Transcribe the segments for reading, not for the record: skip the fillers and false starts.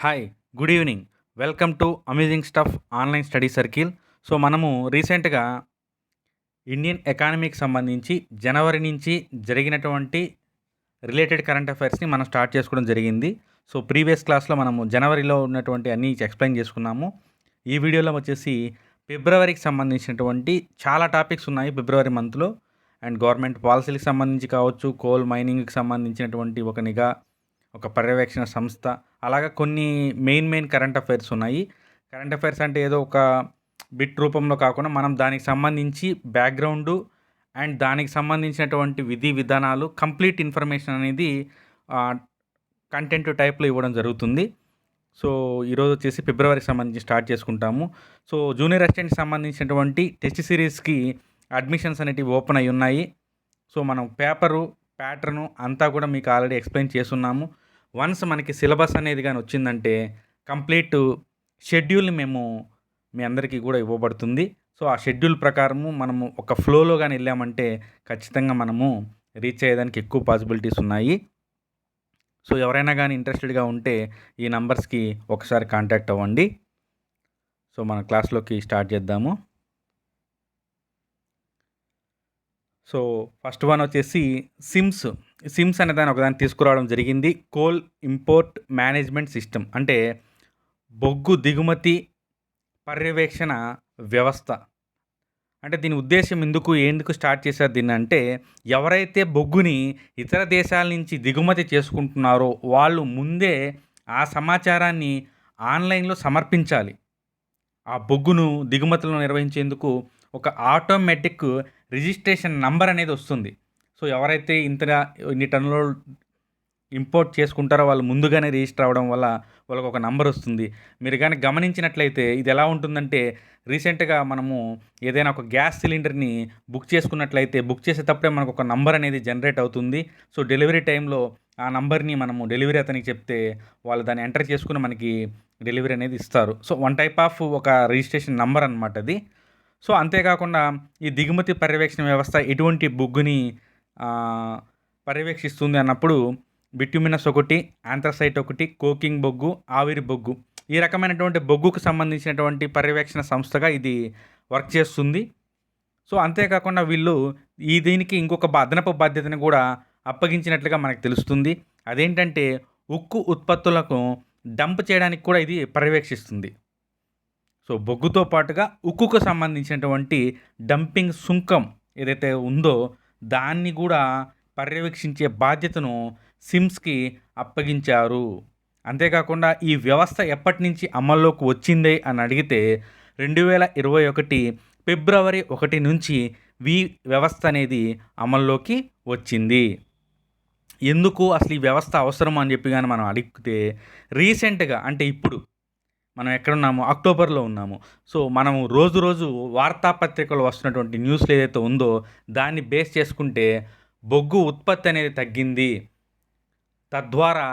Hi, good evening. Welcome to amazing stuff online study circle. So, మనము రీసెంట్‌గా Indian ఎకానమీకి సంబంధించి జనవరి నుంచి జరిగినటువంటి రిలేటెడ్ కరెంట్ అఫైర్స్‌ని మనం స్టార్ట్ చేసుకోవడం జరిగింది. సో, ప్రీవియస్ క్లాస్‌లో మనము జనవరిలో ఉన్నటువంటి అన్నీ ఎక్స్‌ప్లెయిన్ చేసుకున్నాము. ఈ వీడియోలో వచ్చేసి ఫిబ్రవరికి సంబంధించినటువంటి చాలా టాపిక్స్ ఉన్నాయి ఫిబ్రవరి మంత్‌లో. అండ్ గవర్నమెంట్ పాలసీలకు సంబంధించి కావచ్చు, కోల్ మైనింగ్‌కి సంబంధించినటువంటి ఒక నిఘా, ఒక పర్యవేక్షణ సంస్థ, అలాగా కొన్ని మెయిన్ కరెంట్ అఫైర్స్ ఉన్నాయి. కరెంట్ అఫైర్స్ అంటే ఏదో ఒక బిట్ రూపంలో కాకుండా మనం దానికి సంబంధించి బ్యాక్‌గ్రౌండు అండ్ దానికి సంబంధించినటువంటి విధి విధానాలు కంప్లీట్ ఇన్ఫర్మేషన్ అనేది ఆహ్, కంటెంట్ టైప్‌లో ఇవ్వడం జరుగుతుంది. సో, ఈరోజు వచ్చేసి ఫిబ్రవరికి సంబంధించి స్టార్ట్ చేసుకుంటాము. సో, జూనియర్ అసిస్టెంట్‌కి సంబంధించినటువంటి టెస్ట్ సిరీస్‌కి అడ్మిషన్స్ అనేటివి ఓపెన్ అయ్యి ఉన్నాయి. సో, మనం పేపరు, ప్యాటర్ను అంతా కూడా మీకు ఆల్రెడీ ఎక్స్‌ప్లెయిన్ చేసున్నాము. వన్స్ మనకి సిలబస్ అనేది గాని వచ్చిందంటే కంప్లీట్ షెడ్యూల్‌ని మేము మీ అందరికీ కూడా ఇవ్వబడుతుంది. సో, ఆ షెడ్యూల్ ప్రకారము మనము ఒక ఫ్లోలో గాని ఎళ్ళామంటే ఖచ్చితంగా మనము రీచ్ అయ్యేదానికి ఎక్కువ పాసిబిలిటీస్ ఉన్నాయి. సో, ఎవరైనా గాని ఇంట్రెస్టెడ్‌గా ఉంటే ఈ నంబర్స్‌కి ఒకసారి కాంటాక్ట్ అవ్వండి. సో, మన క్లాస్‌లోకి స్టార్ట్ చేద్దాము. సో, ఫస్ట్ వన్ వచ్చేసి సిమ్స్. సిమ్స్ అనే దాన్ని ఒకదాన్ని తీసుకురావడం జరిగింది. Coal import management system. అంటే బొగ్గు దిగుమతి పర్యవేక్షణ వ్యవస్థ. అంటే దీని ఉద్దేశ్యం ఎందుకు స్టార్ట్ చేశారు దీన్నంటే, ఎవరైతే బొగ్గుని ఇతర దేశాల నుంచి దిగుమతి చేసుకుంటున్నారో వాళ్ళు ముందే ఆ సమాచారాన్ని ఆన్‌లైన్‌లో సమర్పించాలి. ఆ బొగ్గును దిగుమతులను నిర్వహించేందుకు ఒక ఆటోమేటిక్ రిజిస్ట్రేషన్ నంబర్ అనేది వస్తుంది. సో, ఎవరైతే ఇంతగా ఇన్ని టన్నులు ఇంపోర్ట్ చేసుకుంటారో వాళ్ళు ముందుగానే రిజిస్టర్ అవ్వడం వల్ల వాళ్ళకి ఒక నంబర్ వస్తుంది. మీరు గాని గమనించినట్లయితే ఇది ఎలా ఉంటుందంటే, రీసెంట్‌గా మనము ఏదైనా ఒక గ్యాస్ సిలిండర్‌ని బుక్ చేసుకున్నట్లయితే బుక్ చేసేటప్పుడే మనకు ఒక నంబర్ అనేది జనరేట్ అవుతుంది. సో, డెలివరీ టైంలో ఆ నంబర్‌ని మనము డెలివరీ అతనికి చెప్తే వాళ్ళు దాన్ని ఎంటర్ చేసుకొని మనకి డెలివరీ అనేది ఇస్తారు. సో, వన్ టైప్ ఆఫ్ ఒక రిజిస్ట్రేషన్ నంబర్ అనమాట అది. సో, అంతేకాకుండా ఈ దిగుమతి పర్యవేక్షణ వ్యవస్థ ఎటువంటి బొగ్గుని ఆహ్, పర్యవేక్షిస్తుంది అన్నప్పుడు బిట్యుమినస్ ఒకటి, ఆంథ్రసైట్ ఒకటి, కోకింగ్ బొగ్గు, ఆవిరి బొగ్గు. ఈ రకమైనటువంటి బొగ్గుకు సంబంధించినటువంటి పర్యవేక్షణ సంస్థగా ఇది వర్క్ చేస్తుంది. సో, అంతేకాకుండా వీళ్ళు దీనికి ఇంకొక అదనపు బాధ్యతను కూడా అప్పగించినట్లుగా మనకు తెలుస్తుంది. అదేంటంటే ఉక్కు ఉత్పత్తులకు డంప్ చేయడానికి కూడా ఇది పర్యవేక్షిస్తుంది. సో, బొగ్గుతో పాటుగా ఉక్కుకు సంబంధించినటువంటి డంపింగ్ సుంకం ఏదైతే ఉందో దాన్ని గూడా పర్యవేక్షించే బాధ్యతను సిమ్స్‌కి అప్పగించారు. అంతేకాకుండా ఈ వ్యవస్థ ఎప్పటినుంచి అమల్లోకి వచ్చింది అని అడిగితే 2021 ఫిబ్రవరి 1 నుంచి ఈ వ్యవస్థ అనేది అమల్లోకి వచ్చింది. ఎందుకు అసలు ఈ వ్యవస్థ అవసరం అని చెప్పి గాని మనం అడిగితే రీసెంట్‌గా అంటే ఇప్పుడు మనం ఎక్కడున్నాము? అక్టోబర్‌లో ఉన్నాము. సో, మనము రోజు వార్తాపత్రికలో వస్తున్నటువంటి న్యూస్‌లు ఏదైతే ఉందో, దాన్ని బేస్ చేసుకుంటే బొగ్గు ఉత్పత్తి అనేది తగ్గింది. తద్వారా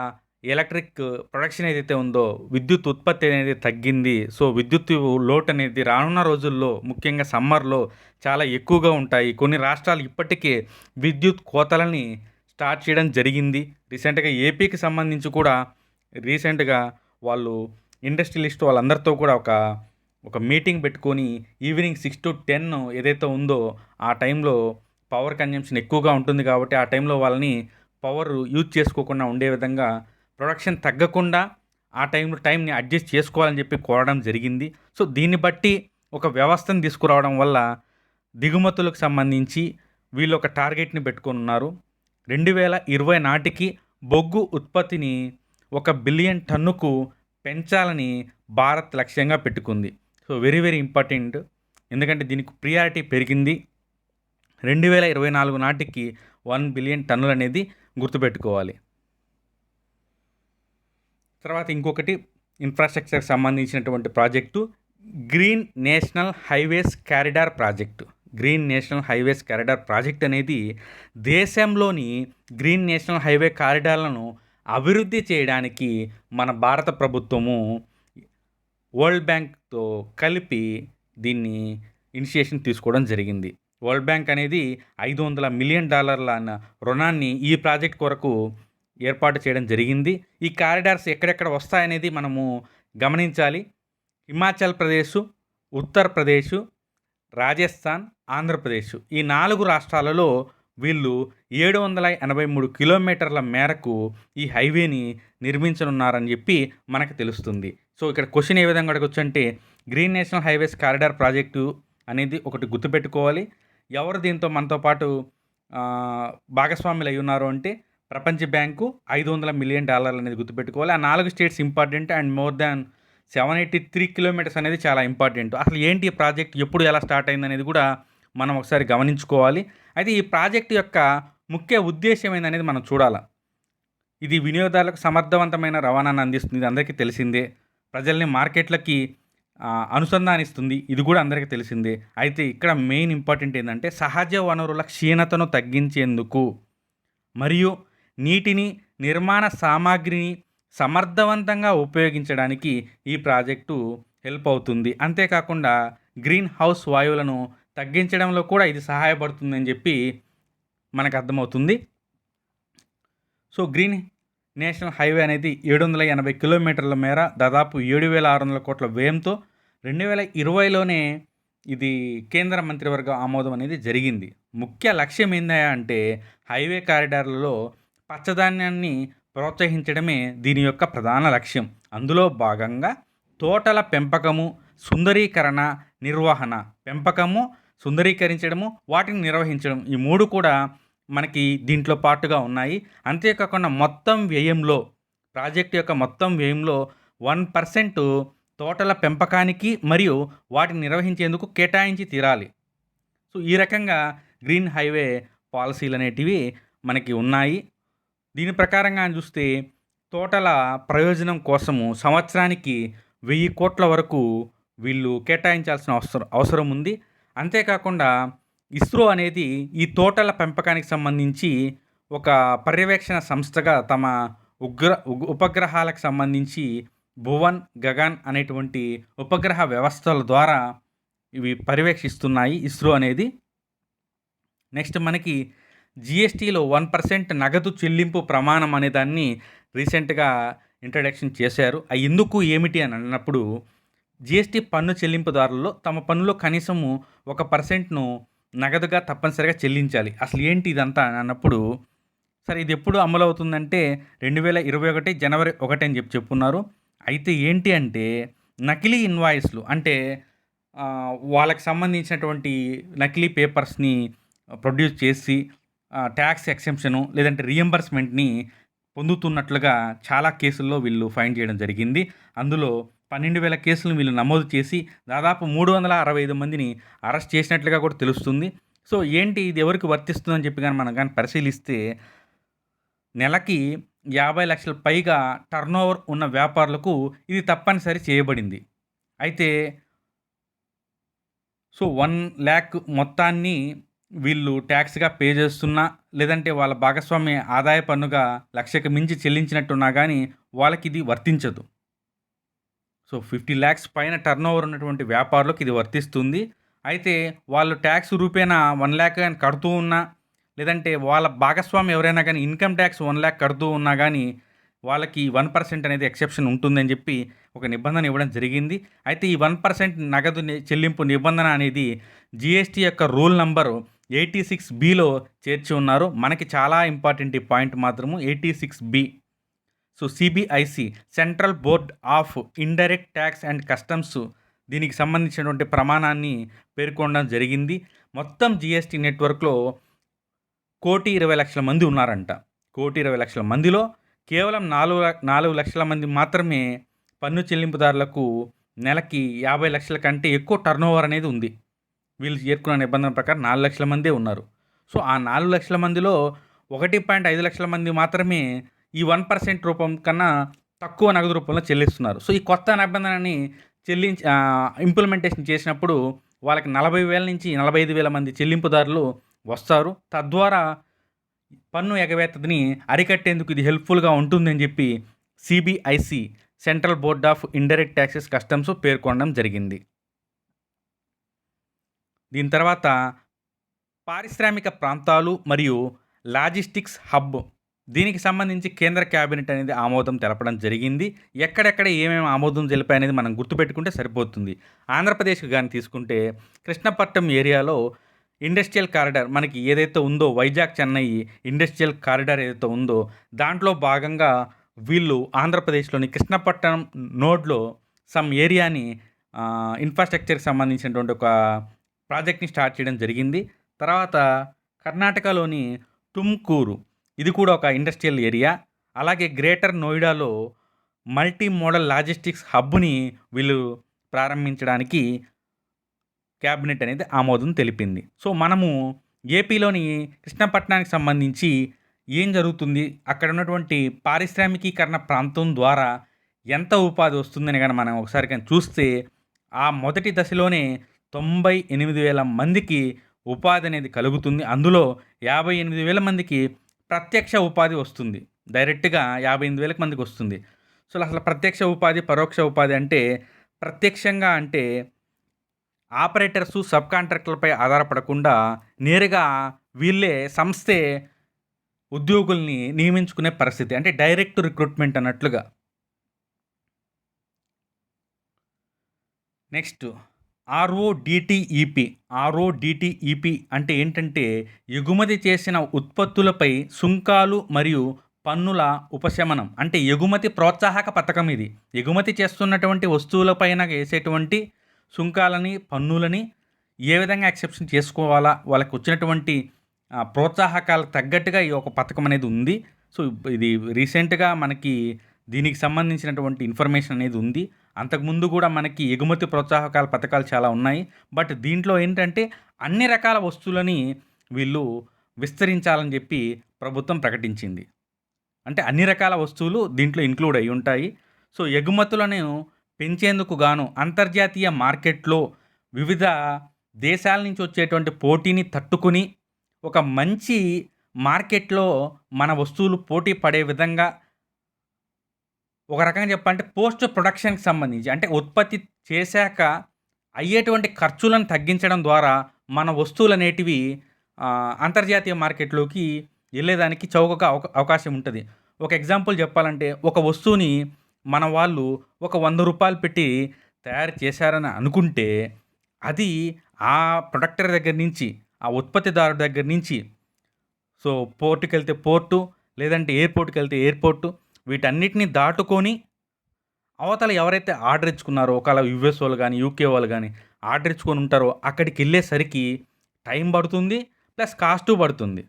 ఎలక్ట్రిక్ ప్రొడక్షన్ ఏదైతే ఉందో, విద్యుత్ ఉత్పత్తి అనేది తగ్గింది. సో, విద్యుత్తు లోటు అనేది రానున్న రోజుల్లో ముఖ్యంగా సమ్మర్‌లో చాలా ఎక్కువగా ఉంటాయి. కొన్ని రాష్ట్రాలు ఇప్పటికే విద్యుత్ కోతలని స్టార్ట్ చేయడం జరిగింది. రీసెంట్‌గా ఏపీకి సంబంధించి కూడా రీసెంట్‌గా వాళ్ళు ఇండస్ట్రియలిస్ట్ వాళ్ళందరితో కూడా ఒక మీటింగ్ పెట్టుకొని ఈవినింగ్ 6-10 ఏదైతే ఉందో, ఆ టైంలో పవర్ కన్జంప్షన్ ఎక్కువగా ఉంటుంది కాబట్టి, ఆ టైంలో వాళ్ళని పవర్ యూజ్ చేసుకోకుండా ఉండే విధంగా ప్రొడక్షన్ తగ్గకుండా ఆ టైంని అడ్జస్ట్ చేసుకోవాలని చెప్పి కోరడం జరిగింది. సో, దీన్ని బట్టి ఒక వ్యవస్థను తీసుకురావడం వల్ల దిగుమతులకు సంబంధించి వీళ్ళు ఒక టార్గెట్‌ని పెట్టుకొనున్నారు. 2020 నాటికి బొగ్గు ఉత్పత్తిని 1 బిలియన్ టన్నుకు పెంచాలని భారత్ లక్ష్యంగా పెట్టుకుంది. So, very important. ఎందుకంటే దీనికి ప్రియారిటీ పెరిగింది. 2024 నాటికి 1 బిలియన్ టన్నులనేది గుర్తుపెట్టుకోవాలి. తర్వాత ఇంకొకటి ఇన్‌ఫ్రాస్ట్రక్చర్‌కి సంబంధించినటువంటి project green national highways corridor project. Green national highways corridor project అనేది దేశంలోని గ్రీన్ నేషనల్ హైవే కారిడార్‌లను అభివృద్ధి చేయడానికి మన భారత ప్రభుత్వము వరల్డ్ బ్యాంక్‌తో కలిపి దీన్ని ఇనిషియేషన్ తీసుకోవడం జరిగింది. వరల్డ్ బ్యాంక్ అనేది $500 మిలియన్ రుణాన్ని ఈ ప్రాజెక్ట్ కొరకు ఏర్పాటు చేయడం జరిగింది. ఈ కారిడార్స్ ఎక్కడెక్కడ వస్తాయనేది మనము గమనించాలి. హిమాచల్ ప్రదేశ్, ఉత్తరప్రదేశ్, రాజస్థాన్, ఆంధ్రప్రదేశ్ ఈ 4 రాష్ట్రాలలో వీళ్ళు 783 కిలోమీటర్ల మేరకు ఈ హైవేని నిర్మించనున్నారని చెప్పి మనకు తెలుస్తుంది. సో, ఇక్కడ క్వెషన్ ఏ విధంగా అడగొచ్చంటే green national highways corridor project అనేది ఒకటి గుర్తుపెట్టుకోవాలి. ఎవరు దీంతో మనతో పాటు భాగస్వాములు అయ్యున్నారు అంటే ప్రపంచ బ్యాంకు $500 మిలియన్ అనేది గుర్తుపెట్టుకోవాలి. ఆ 4 states important and more than 783 kilometres అనేది చాలా ఇంపార్టెంట్. అసలు ఏంటి ఈ ప్రాజెక్ట్ ఎప్పుడు ఎలా స్టార్ట్ అయిందనేది కూడా మనం ఒకసారి గమనించుకోవాలి. అయితే ఈ ప్రాజెక్ట్ యొక్క ముఖ్య ఉద్దేశ్యం ఏందనేది మనం చూడాల. ఇది వినియోగదారులకు సమర్థవంతమైన రవాణాను అందిస్తుంది. ఇది అందరికీ తెలిసిందే. ప్రజల్ని మార్కెట్లకి అనుసంధానిస్తుంది. ఇది కూడా అందరికీ తెలిసిందే. అయితే ఇక్కడ మెయిన్ ఇంపార్టెంట్ ఏంటంటే సహజ వనరుల క్షీణతను తగ్గించేందుకు మరియు నీటిని, నిర్మాణ సామాగ్రిని సమర్థవంతంగా ఉపయోగించడానికి ఈ ప్రాజెక్టు హెల్ప్ అవుతుంది. అంతేకాకుండా గ్రీన్ హౌస్ వాయువులను తగ్గించడంలో కూడా ఇది సహాయపడుతుందని చెప్పి మనకు అర్థమవుతుంది. సో, గ్రీన్ నేషనల్ హైవే అనేది 780 కిలోమీటర్ల మేర దాదాపు 7,600 కోట్ల వ్యయంతో 2020లోనే ఇది కేంద్ర మంత్రివర్గ ఆమోదం అనేది జరిగింది. ముఖ్య లక్ష్యం ఏందయ్యా అంటే హైవే కారిడార్లలో పచ్చదనాన్ని ప్రోత్సహించడమే దీని యొక్క ప్రధాన లక్ష్యం. అందులో భాగంగా తోటల పెంపకము, సుందరీకరణ, నిర్వహణ. పెంపకము, సుందరీకరించడము, వాటిని నిర్వహించడం ఈ 3 కూడా మనకి దీంట్లో పాటుగా ఉన్నాయి. అంతేకాకుండా మొత్తం వ్యయంలో ప్రాజెక్ట్ యొక్క మొత్తం వ్యయంలో 1% తోటల పెంపకానికి మరియు వాటిని నిర్వహించేందుకు కేటాయించి తీరాలి. సో, ఈ రకంగా గ్రీన్ హైవే పాలసీలు అనేటివి మనకి ఉన్నాయి. దీని ప్రకారంగా చూస్తే తోటల ప్రయోజనం కోసము సంవత్సరానికి 1000 కోట్ల వరకు వీళ్ళు కేటాయించాల్సిన అవసరం ఉంది. అంతేకాకుండా ఇస్రో అనేది ఈ తోటల పెంపకానికి సంబంధించి ఒక పర్యవేక్షణ సంస్థగా తమ ఉపగ్రహాలకు సంబంధించి భువన్, గగన్ అనేటువంటి ఉపగ్రహ వ్యవస్థల ద్వారా ఇవి పర్యవేక్షిస్తున్నాయి ఇస్రో అనేది. నెక్స్ట్ మనకి జిఎస్టీలో 1% నగదు చెల్లింపు ప్రమాణం అనే దాన్ని రీసెంట్గా ఇంట్రడక్షన్ చేశారు. ఎందుకు ఏమిటి అని అన్నప్పుడు జిఎస్టీ పన్ను చెల్లింపుదారుల్లో తమ పన్నులో కనీసము 1%ను నగదుగా తప్పనిసరిగా చెల్లించాలి. అసలు ఏంటి ఇదంతా అని అన్నప్పుడు సరే ఇది ఎప్పుడు అమలు అవుతుందంటే 2021 జనవరి 1 అని చెప్పున్నారు. అయితే ఏంటి అంటే నకిలీ ఇన్వాయిస్లు అంటే వాళ్ళకి సంబంధించినటువంటి నకిలీ పేపర్స్ని ప్రొడ్యూస్ చేసి ట్యాక్స్ ఎక్సెంప్షను లేదంటే రీఎంబర్స్మెంట్ని పొందుతున్నట్లుగా చాలా కేసుల్లో వీళ్ళు ఫైండ్ చేయడం జరిగింది. అందులో 12,000 కేసులను వీళ్ళు నమోదు చేసి దాదాపు 365 మందిని అరెస్ట్ చేసినట్లుగా కూడా తెలుస్తుంది. సో, ఏంటి ఇది ఎవరికి వర్తిస్తుందని చెప్పి కానీ మనం కానీ పరిశీలిస్తే నెలకి 50 లక్షల పైగా టర్నోవర్ ఉన్న వ్యాపారులకు ఇది తప్పనిసరి చేయబడింది. అయితే సో 1 lakh మొత్తాన్ని వీళ్ళు ట్యాక్స్గా పే చేస్తున్నా లేదంటే వాళ్ళ భాగస్వామ్య ఆదాయ పన్నుగా 1,00,000కి మించి చెల్లించినట్టున్నా కానీ వాళ్ళకి ఇది వర్తించదు. సో 50 lakhs పైన టర్నోవర్ ఉన్నటువంటి వ్యాపారులకు ఇది వర్తిస్తుంది. అయితే వాళ్ళు ట్యాక్స్ రూపేణా 1 lakh కానీ కడుతూ ఉన్నా లేదంటే వాళ్ళ భాగస్వామి ఎవరైనా కానీ ఇన్కమ్ ట్యాక్స్ 1 lakh కడుతూ ఉన్నా కానీ వాళ్ళకి 1% అనేది ఎక్సెప్షన్ ఉంటుందని చెప్పి ఒక నిబంధన ఇవ్వడం జరిగింది. అయితే ఈ 1% నగదు చెల్లింపు నిబంధన అనేది జిఎస్టీ యొక్క రూల్ నంబరు 86Bలో చేర్చి ఉన్నారు. మనకి చాలా ఇంపార్టెంట్ ఈ పాయింట్ మాత్రము 86B. So CBIC central board of indirect tax and customs దీనికి సంబంధించినటువంటి ప్రమాణాన్ని పేర్కొనడం జరిగింది. మొత్తం జిఎస్టీ నెట్వర్క్లో 1,20,00,000 మంది ఉన్నారంట. 1,20,00,000 మందిలో కేవలం 4 లక్షల మంది మాత్రమే పన్ను చెల్లింపుదారులకు నెలకి 50 లక్షల కంటే ఎక్కువ టర్నోవర్ అనేది ఉంది. వీళ్ళు చేరుకున్న నిబంధన ప్రకారం 4 లక్షల మందే ఉన్నారు. సో ఆ 4 లక్షల మందిలో 1.5 లక్షల మంది మాత్రమే ఈ 1% రూపం కన్నా తక్కువ నగదు రూపంలో చెల్లిస్తున్నారు. సో ఈ కొత్త నిబంధనని ఇంప్లిమెంటేషన్ చేసినప్పుడు వాళ్ళకి 40,000 నుంచి 45,000 మంది చెల్లింపుదారులు వస్తారు. తద్వారా పన్ను ఎగవేతని అరికట్టేందుకు ఇది హెల్ప్ఫుల్గా ఉంటుందని చెప్పి CBIC central board of indirect taxes customs పేర్కొనడం జరిగింది. దీని తర్వాత పారిశ్రామిక ప్రాంతాలు మరియు లాజిస్టిక్స్ హబ్ దీనికి సంబంధించి కేంద్ర క్యాబినెట్ అనేది ఆమోదం తెలపడం జరిగింది. ఎక్కడెక్కడ ఏమేమి ఆమోదం తెలిపాయనేది మనం గుర్తుపెట్టుకుంటే సరిపోతుంది. ఆంధ్రప్రదేశ్‌కి గాని తీసుకుంటే కృష్ణపట్నం ఏరియాలో ఇండస్ట్రియల్ కారిడార్ మనకి ఏదైతే ఉందో వైజాగ్, చెన్నై ఇండస్ట్రియల్ కారిడార్ ఏదైతే ఉందో దాంట్లో భాగంగా వీళ్ళు ఆంధ్రప్రదేశ్‌లోని కృష్ణపట్నం నోడ్‌లో సమ్ ఏరియాని ఇన్‌ఫ్రాస్ట్రక్చర్‌కి సంబంధించినటువంటి ఒక ప్రాజెక్ట్‌ని స్టార్ట్ చేయడం జరిగింది. తర్వాత కర్ణాటకలోని తుమ్కూరు ఇది కూడా ఒక ఇండస్ట్రియల్ ఏరియా. అలాగే గ్రేటర్ నోయిడాలో మల్టీ మోడల్ లాజిస్టిక్స్ హబ్‌ని వీళ్ళు ప్రారంభించడానికి క్యాబినెట్ అనేది ఆమోదం తెలిపింది. సో, మనము ఏపీలోని కృష్ణపట్నానికి సంబంధించి ఏం జరుగుతుంది? అక్కడ ఉన్నటువంటి పారిశ్రామికీకరణ ప్రాంతం ద్వారా ఎంత ఉపాధి వస్తుందని గాని మనం ఒకసారి గాని చూస్తే, ఆ మొదటి దశలోనే 98,000 మందికి ఉపాధి అనేది కలుగుతుంది. అందులో 58,000 మందికి ప్రత్యక్ష ఉపాధి వస్తుంది. డైరెక్ట్‌గా 58,000 మందికి వస్తుంది. సో, అసలు ప్రత్యక్ష ఉపాధి, పరోక్ష ఉపాధి అంటే ప్రత్యక్షంగా అంటే ఆపరేటర్సు, సబ్ కాంట్రాక్టర్లపై ఆధారపడకుండా నేరుగా వీళ్ళే సంస్థే ఉద్యోగుల్ని నియమించుకునే పరిస్థితి. అంటే డైరెక్ట్ రిక్రూట్‌మెంట్ అన్నట్లుగా. నెక్స్ట్ ఆర్ఓడిటిఈపి. ఆర్ఓడిటిఈపి అంటే ఏంటంటే ఎగుమతి చేసిన ఉత్పత్తులపై సుంకాలు మరియు పన్నుల ఉపశమనం. అంటే ఎగుమతి ప్రోత్సాహక పథకం ఇది. ఎగుమతి చేస్తున్నటువంటి వస్తువులపైన ఏసేటువంటి సుంకాలని, పన్నులని ఏ విధంగా ఎక్సెప్షన్ చేసుకోవాలా, వాళ్ళకి వచ్చినటువంటి ప్రోత్సాహకాలకు తగ్గట్టుగా ఈ ఒక పథకం అనేది ఉంది. సో, ఇది రీసెంట్‌గా మనకి దీనికి సంబంధించినటువంటి ఇన్ఫర్మేషన్ అనేది ఉంది. అంతకుముందు కూడా మనకి ఎగుమతి ప్రోత్సాహకాల పథకాలు చాలా ఉన్నాయి. బట్ దీంట్లో ఏంటంటే అన్ని రకాల వస్తువులని వీళ్ళు విస్తరించాలని చెప్పి ప్రభుత్వం ప్రకటించింది. అంటే అన్ని రకాల వస్తువులు దీంట్లో ఇంక్లూడ్ అయ్యి ఉంటాయి. సో, ఎగుమతులను పెంచేందుకు గాను అంతర్జాతీయ మార్కెట్‌లో వివిధ దేశాల నుంచి వచ్చేటువంటి పోటీని తట్టుకొని ఒక మంచి మార్కెట్‌లో మన వస్తువులు పోటీ పడే విధంగా ఒక రకంగా చెప్పాలంటే పోస్ట్ ప్రొడక్షన్‌కి సంబంధించి అంటే ఉత్పత్తి చేశాక అయ్యేటువంటి ఖర్చులను తగ్గించడం ద్వారా మన వస్తువులనేటివి అంతర్జాతీయ మార్కెట్‌లోకి ఎళ్ళేదానికి చౌకగా అవకాశం ఉంటది. ఒక ఎగ్జాంపుల్ చెప్పాలంటే ఒక వస్తువుని మన వాళ్ళు ఒక రూ. 100 పెట్టి తయారు చేశారని అనుకుంటే అది ఆ ప్రొడక్టర్ దగ్గర నుంచి, ఆ ఉత్పత్తిదారుడి దగ్గర నుంచి సో, పోర్ట్‌కెళ్తే పోర్టు, లేదంటే ఎయిర్‌పోర్ట్‌కెళ్తే ఎయిర్‌పోర్టు వీటన్నిటిని దాటుకొని అవతల ఎవరైతే ఆర్డర్ ఇచ్చుకున్నారో ఒకవేళ యూఎస్ వాళ్ళు గానీ, యూకే వాళ్ళు గానీ ఆర్డర్ ఇచ్చుకొని ఉంటారో అక్కడికెళ్ళేసరికి టైం పడుతుంది. ప్లస్ కాస్టు పడుతుంది.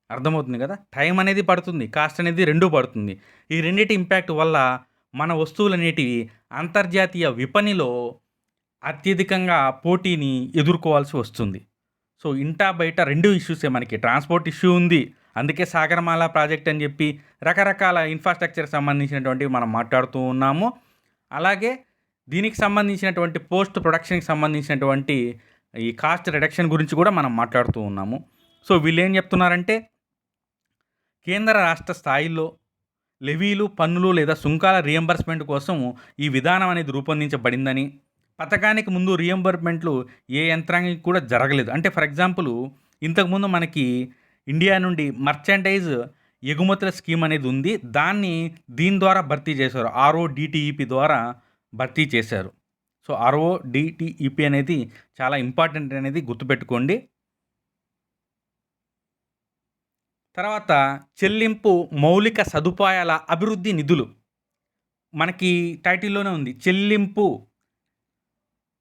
అర్థమవుతుంది గదా! టైం అనేది పడుతుంది. కాస్ట్ అనేది రెండూ పడుతుంది. ఈ రెండిటి ఇంపాక్ట్ వల్ల మన వస్తువులనేటివి అంతర్జాతీయ విపణిలో అత్యధికంగా పోటీని ఎదుర్కోవాల్సి వస్తుంది. సో, ఇంటా బయట 2 ఇష్యూసే మనకి. ట్రాన్స్‌పోర్ట్ ఇష్యూ ఉంది. అందుకే సాగరమాల ప్రాజెక్ట్ అని చెప్పి రకరకాల ఇన్‌ఫ్రాస్ట్రక్చర్‌కి సంబంధించినటువంటివి మనం మాట్లాడుతూ ఉన్నాము. అలాగే దీనికి సంబంధించినటువంటి పోస్ట్ ప్రొడక్షన్‌కి సంబంధించినటువంటి ఈ కాస్ట్ రిడక్షన్ గురించి కూడా మనం మాట్లాడుతూ ఉన్నాము. సో, వీళ్ళేం చెప్తున్నారంటే కేంద్ర రాష్ట్ర స్థాయిల్లో లెవీలు, పన్నులు లేదా సుంకాల రీయింబర్స్‌మెంట్ కోసం ఈ విధానం అనేది రూపొందించబడిందని, పథకానికి ముందు రీయింబర్స్‌మెంట్లు ఏ యంత్రాంగానికి కూడా జరగలేదు. అంటే ఫర్ ఎగ్జాంపుల్ ఇంతకుముందు మనకి ఇండియా నుండి మర్చండైజ్ ఎగుమతుల స్కీమ్ అనేది ఉంది. దీని ద్వారా భర్తీ చేశారు. ఆర్ఓడిటిఈపి ద్వారా భర్తీ చేశారు. సో, ఆర్ఓడిటిఈపి అనేది చాలా ఇంపార్టెంట్ అనేది గుర్తుపెట్టుకోండి. తర్వాత చెల్లింపు మౌలిక సదుపాయాల అభివృద్ధి నిధులు. మనకి టైటిల్‌లోనే ఉంది. చెల్లింపు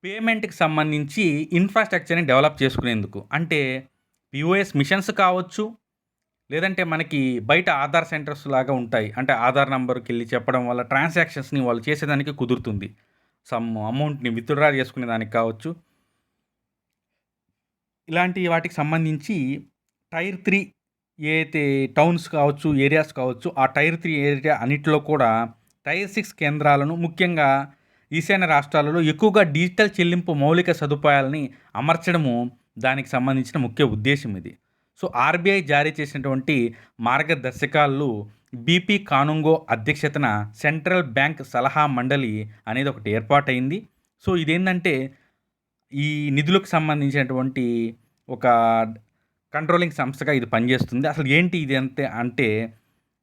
పేమెంట్‌కి సంబంధించి ఇన్‌ఫ్రాస్ట్రక్చర్‌ని డెవలప్ చేసుకునేందుకు. అంటే పీఓఎస్ మిషన్స్ కావచ్చు, లేదంటే మనకి బయట ఆధార్ సెంటర్స్ లాగా ఉంటాయి. అంటే ఆధార్ నంబర్‌కెళ్ళి చెప్పడం వల్ల ట్రాన్సాక్షన్స్‌ని వాళ్ళు చేసేదానికి కుదురుతుంది. సమ్ అమౌంట్‌ని విత్‌డ్రా చేసుకునేదానికి కావచ్చు. ఇలాంటి వాటికి సంబంధించి టైర్ 3 ఏదైతే టౌన్స్ కావచ్చు, ఏరియాస్ కావచ్చు, ఆ టైర్ 3 ఏరియా అన్నిటిలో కూడా టైర్ 6 కేంద్రాలను ముఖ్యంగా ఈశాన్య రాష్ట్రాలలో ఎక్కువగా డిజిటల్ చెల్లింపు మౌలిక సదుపాయాలని అమర్చడము దానికి సంబంధించిన ముఖ్య ఉద్దేశ్యం ఇది. సో, ఆర్‌బీఐ జారీ చేసినటువంటి మార్గదర్శకాలు బీపీ కానుంగో అధ్యక్షతన సెంట్రల్ బ్యాంక్ సలహా మండలి అనేది ఒకటి ఏర్పాటయింది. సో, ఇదేందంటే ఈ నిధులకు సంబంధించినటువంటి ఒక కంట్రోలింగ్ సంస్థగా ఇది పనిచేస్తుంది. అసలు ఏంటి ఇది అంటే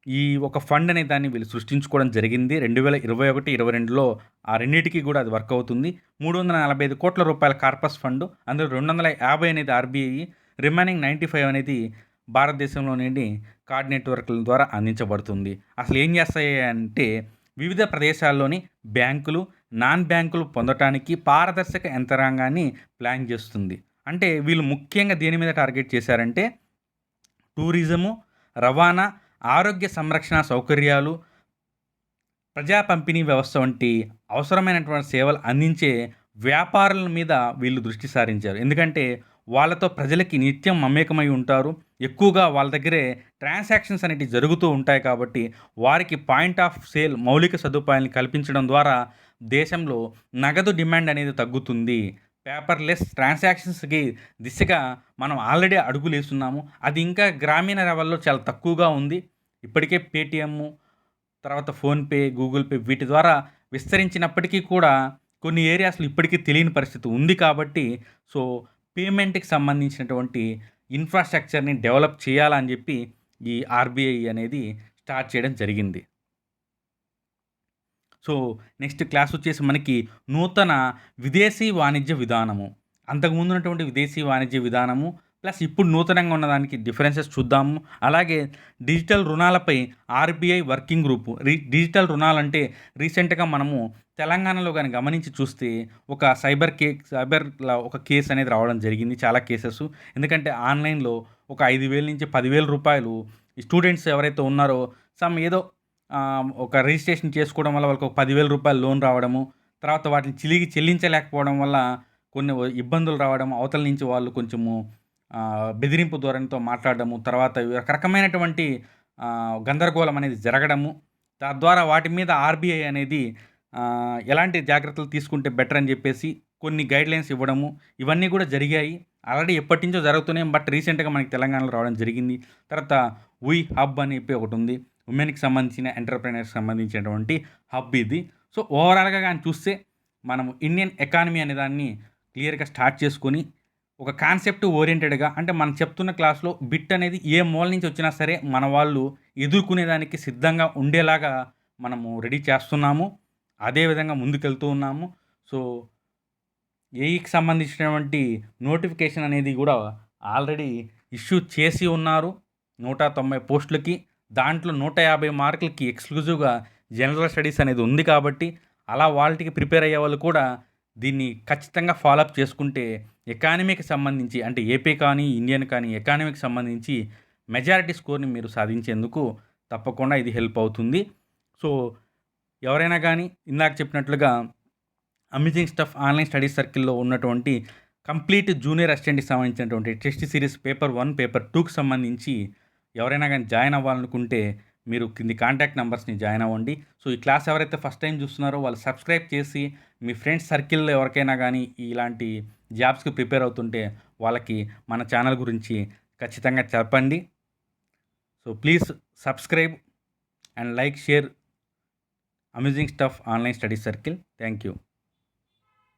ఈ ఒక ఫండ్ అనే దాన్ని వీళ్ళు సృష్టించుకోవడం జరిగింది. 2021, 22లో ఆ రెండిటికి కూడా అది వర్క్ అవుతుంది. 345 కోట్ల రూపాయల కార్పస్ ఫండ్, అందులో 250 అనేది ఆర్‌బీఐ, రిమైనింగ్ 95 అనేది భారతదేశంలోని కార్డ్ నెట్‌వర్క్‌ల ద్వారా అందించబడుతుంది. అసలు ఏం చేస్తాయి అంటే వివిధ ప్రదేశాల్లోని బ్యాంకులు, నాన్ బ్యాంకులు పొందటానికి పారదర్శక యంత్రాంగాన్ని ప్లాన్ చేస్తుంది. అంటే వీళ్ళు ముఖ్యంగా దేని మీద టార్గెట్ చేశారంటే టూరిజము, రవాణా, ఆరోగ్య సంరక్షణ సౌకర్యాలు, ప్రజా పంపిణీ వ్యవస్థ వంటి అవసరమైనటువంటి సేవలు అందించే వ్యాపారుల మీద వీళ్ళు దృష్టి సారించారు. ఎందుకంటే వాళ్ళతో ప్రజలకి నిత్యం మమేకమై ఉంటారు. ఎక్కువగా వాళ్ళ దగ్గరే ట్రాన్సాక్షన్స్ అనేటివి జరుగుతూ ఉంటాయి కాబట్టి వారికి పాయింట్ ఆఫ్ సేల్ మౌలిక సదుపాయాలను కల్పించడం ద్వారా దేశంలో నగదు డిమాండ్ అనేది తగ్గుతుంది. పేపర్‌లెస్ ట్రాన్సాక్షన్స్‌కి దిశగా మనం ఆల్రెడీ అడుగులేస్తున్నాము. అది ఇంకా గ్రామీణ లెవెల్‌లో చాలా తక్కువగా ఉంది. ఇప్పటికే పేటీఎమ్, తర్వాత ఫోన్‌పే, గూగుల్ పే వీటి ద్వారా విస్తరించినప్పటికీ కూడా కొన్ని ఏరియాస్‌లో ఇప్పటికీ తెలియని పరిస్థితి ఉంది కాబట్టి సో, పేమెంట్‌కి సంబంధించినటువంటి ఇన్‌ఫ్రాస్ట్రక్చర్‌ని డెవలప్ చేయాలని చెప్పి ఈ ఆర్‌బీఐ అనేది స్టార్ట్ చేయడం జరిగింది. సో, నెక్స్ట్ క్లాస్ వచ్చేసి మనకి నూతన విదేశీ వాణిజ్య విధానము. అంతకుముందు ఉన్నటువంటి విదేశీ వాణిజ్య విధానము, ప్లస్ ఇప్పుడు నూతనంగా ఉన్నదానికి డిఫరెన్సెస్ చూద్దాము. అలాగే డిజిటల్ రుణాలపై ఆర్‌బీఐ వర్కింగ్ గ్రూపు. డిజిటల్ రుణాలంటే రీసెంట్‌గా మనము తెలంగాణలో గాని గమనించి చూస్తే ఒక సైబర్‌లా ఒక కేస్ అనేది రావడం జరిగింది. చాలా కేసెస్. ఎందుకంటే ఆన్‌లైన్‌లో ఒక 5,000 నుంచి 10,000 రూపాయలు ఈ స్టూడెంట్స్ ఎవరైతే ఉన్నారో ఏదో ఒక రిజిస్ట్రేషన్ చేసుకోవడం వల్ల వాళ్ళకి ఒక 10,000 రూపాయలు లోన్ రావడము, తర్వాత వాటిని చెల్లించలేకపోవడం వల్ల కొన్ని ఇబ్బందులు రావడం, అవతల నుంచి వాళ్ళు కొంచెము బెదిరింపు ధోరణితో మాట్లాడడము, తర్వాత రకరకమైనటువంటి గందరగోళం అనేది జరగడము, తద్వారా వాటి మీద ఆర్‌బీఐ అనేది ఎలాంటి జాగ్రత్తలు తీసుకుంటే బెటర్ అని చెప్పేసి కొన్ని గైడ్‌లైన్స్ ఇవ్వడము, ఇవన్నీ కూడా జరిగాయి. ఆల్రెడీ ఎప్పటినుంచో జరుగుతున్నాయి. బట్ రీసెంట్‌గా మనకి తెలంగాణలో రావడం జరిగింది. తర్వాత వి హబ్ అని చెప్పి ఒకటుంది. ఉమెన్‌కి సంబంధించిన ఎంటర్‌ప్రెన్యూర్స్‌కి సంబంధించినటువంటి హబ్ ఇది. సో, ఓవరాల్‌గా గాని చూస్తే మనం ఇండియన్ ఎకానమీ అనే దాన్ని క్లియర్‌గా స్టార్ట్ చేసుకొని ఒక కాన్సెప్ట్ ఓరియెంటెడ్‌గా అంటే మనం చెప్తున్న క్లాస్‌లో బిట్ అనేది ఏ మూల నుంచి వచ్చినా సరే మన వాళ్ళు ఎదుర్కొనేదానికి సిద్ధంగా ఉండేలాగా మనము రెడీ చేస్తున్నాము. అదే విధంగా ముందుకెళ్తూ ఉన్నాము. సో, ఏఈకి సంబంధించినటువంటి నోటిఫికేషన్ అనేది కూడా ఆల్రెడీ ఇష్యూ చేసి ఉన్నారు. 190 పోస్టులకి. దాంట్లో 150 మార్కులకి ఎక్స్‌క్లూజివ్‌గా జనరల్ స్టడీస్ అనేది ఉంది కాబట్టి అలా వాటికి ప్రిపేర్ అయ్యేవాళ్ళు కూడా దీన్ని ఖచ్చితంగా ఫాలో అప్ చేసుకుంటే ఎకానమీకి సంబంధించి అంటే ఏపీ కానీ, ఇండియన్ కానీ ఎకానమీకి సంబంధించి మెజారిటీ స్కోర్‌ని మీరు సాధించేందుకు తప్పకుండా ఇది హెల్ప్ అవుతుంది. సో, ఎవరైనా గానీ ఇందాక చెప్పినట్లుగా అమేజింగ్ స్టఫ్ ఆన్‌లైన్ స్టడీ సర్కిల్‌లో ఉన్నటువంటి కంప్లీట్ జూనియర్ అసిస్టెంట్‌కి సంబంధించినటువంటి టెస్ట్ సిరీస్ పేపర్ 1, పేపర్ 2కి సంబంధించి ఎవరైనా గానీ జాయిన్ అవ్వాలనుకుంటే మీరు కింది కాంటాక్ట్ నంబర్స్‌ని జాయిన్ అవ్వండి. సో, ఈ క్లాస్ ఎవరైతే ఫస్ట్ టైమ్ చూస్తున్నారో వాళ్ళు సబ్స్క్రైబ్ చేసి మీ ఫ్రెండ్స్ సర్కిల్‌లో ఎవరికైనా గానీ ఇలాంటి జాబ్స్‌కి ప్రిపేర్ అవుతుంటే వాళ్ళకి మన ఛానల్ గురించి ఖచ్చితంగా చెప్పండి. So, please subscribe and like, share amazing stuff online study circle. Thank you.